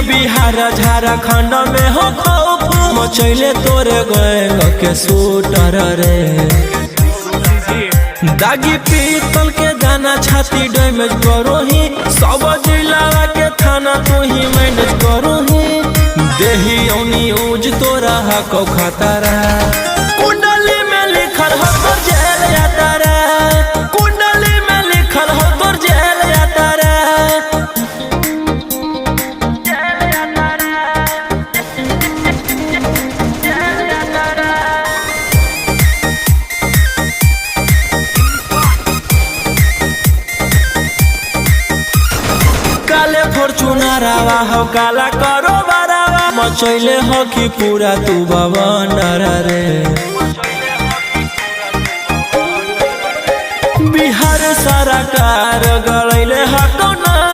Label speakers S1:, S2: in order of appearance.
S1: बिहार झारखंड में हो खौफ मचैले तोरे गैंग के शूटर रे। दागी पीतल के दाना छाती डैमेज करो ही सब जिला के थाना तू ही मैनेज करो ही देही औनी ऊज तोरा हको खतरा। कुंडली में लिखल हो तोर जेल यात्रा कुंडली में लिखल हो तोर जेल यात्रा। काले फॉर्च्यूनर आवा हो काला करो बरावा मचैले हो कि पूरा तू बवंडर रे। बिहार सरकार गलैले हको ना